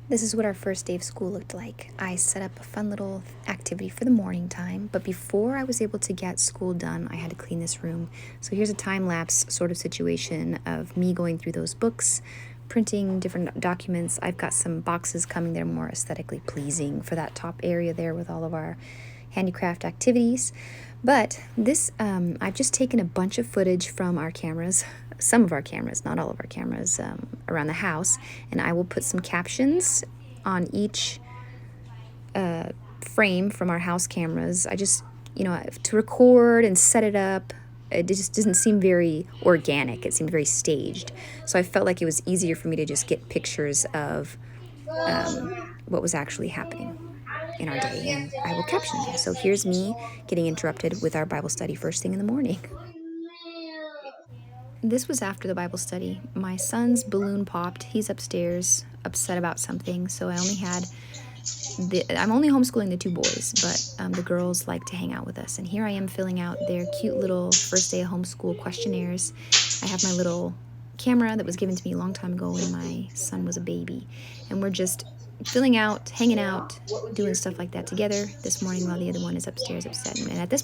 This is what our first day of school looked like. I set up a fun little activity for the morning time, but before I was able to get school done, I had to clean this room. So here's a time lapse sort of situation of me going through those books, printing different documents. I've got some boxes coming that are more aesthetically pleasing for that top area there with all of our handicraft activities. But this, I've just taken a bunch of footage from our cameras, some of our cameras, not all of our cameras, around the house, and I will put some captions on each frame from our house cameras. I just, to record and set it up, it just doesn't seem very organic. It seemed very staged. So I felt like it was easier for me to just get pictures of what was actually happening in our day, and I will caption them. So here's me getting interrupted with our Bible study first thing in the morning. This was after the Bible study. My son's balloon popped. He's upstairs, upset about something. So I'm only homeschooling the two boys, but the girls like to hang out with us. And here I am filling out their cute little first day of homeschool questionnaires. I have my little camera that was given to me a long time ago when my son was a baby. And we're just filling out, hanging out, doing stuff like that together this morning while the other one is upstairs upset. And at this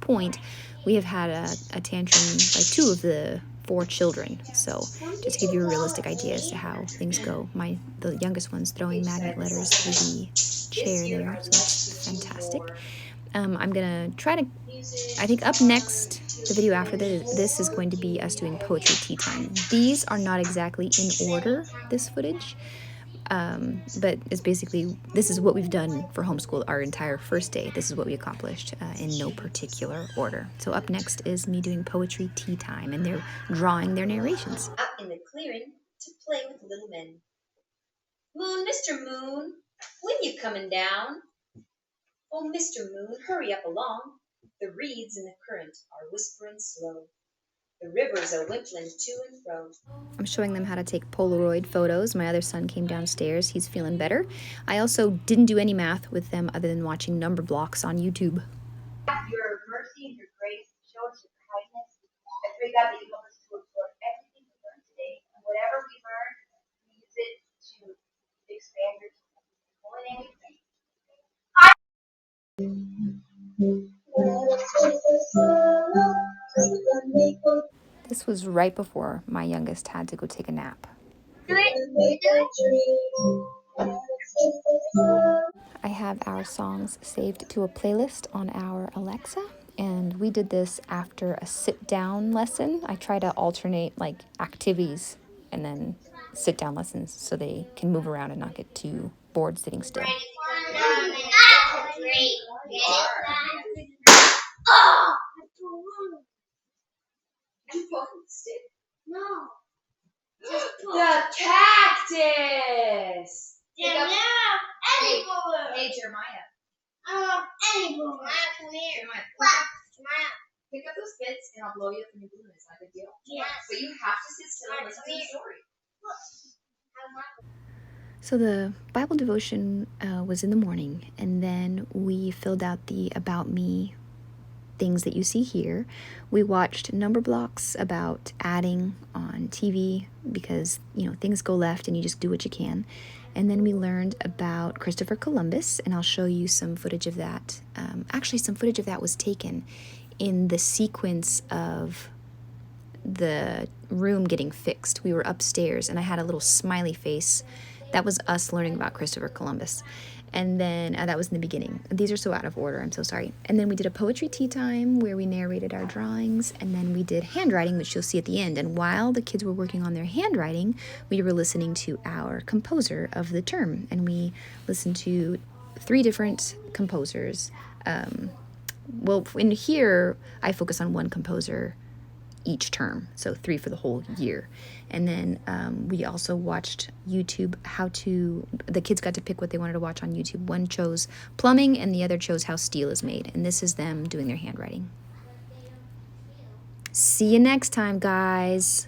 point, we have had a tantrum by two of the four children. So just to give you a realistic idea as to how things go, the youngest one's throwing magnet letters through the chair there, so that's fantastic. I'm gonna try to, I think up next, the video after this is going to be us doing poetry tea time. These are not exactly in order, this footage, but it's basically, this is what we've done for homeschool our entire first day. This is what we accomplished in no particular order. So up next is me doing poetry tea time, and they're drawing their narrations. Out in the clearing to play with little men. Moon, Mr. Moon, when you coming down? Oh, Mr. Moon, hurry up along. The reeds in the current are whispering slow. The rivers are wimpling to and fro. I'm showing them how to take Polaroid photos. My other son came downstairs. He's feeling better. I also didn't do any math with them other than watching number blocks on YouTube. Your mercy and your grace, show us your kindness. I pray, God, that you help us to absorb everything we learned today. And whatever we learn, we use it to expand your kingdom. In holy name we pray. This was right before my youngest had to go take a nap. I have our songs saved to a playlist on our Alexa, and we did this after a sit-down lesson. I try to alternate like activities and then sit-down lessons so they can move around and not get too bored sitting still. No. The cactus. Yeah, any balloon. Hey, Jeremiah. Any balloon. Come here. Jeremiah, pick up those bits and I'll blow you up a new balloon. It's not a big deal. Yes. But you have to sit still and listen to the story. So the Bible devotion was in the morning, and then we filled out the About Me things that you see here. We watched number blocks about adding on TV because, things go left and you just do what you can. And then we learned about Christopher Columbus, and I'll show you some footage of that. Actually, some footage of that was taken in the sequence of the room getting fixed. We were upstairs, and I had a little smiley face. That was us learning about Christopher Columbus. And then that was in the beginning. These are so out of order, I'm so sorry. And then we did a poetry tea time where we narrated our drawings, and then we did handwriting, which you'll see at the end. And while the kids were working on their handwriting, we were listening to our composer of the term, and we listened to 3 different composers. In here, I focus on one composer each term, so 3 for the whole year. And then we also watched YouTube, the kids got to pick what they wanted to watch on YouTube. One chose plumbing and the other chose how steel is made, and this is them doing their handwriting. See you next time, guys.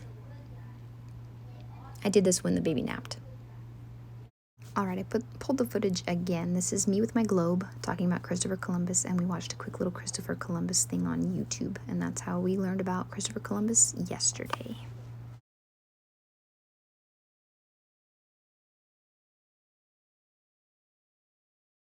I did this when the baby napped. All right, I pulled the footage again. This is me with my globe talking about Christopher Columbus, and we watched a quick little Christopher Columbus thing on YouTube, and that's how we learned about Christopher Columbus yesterday.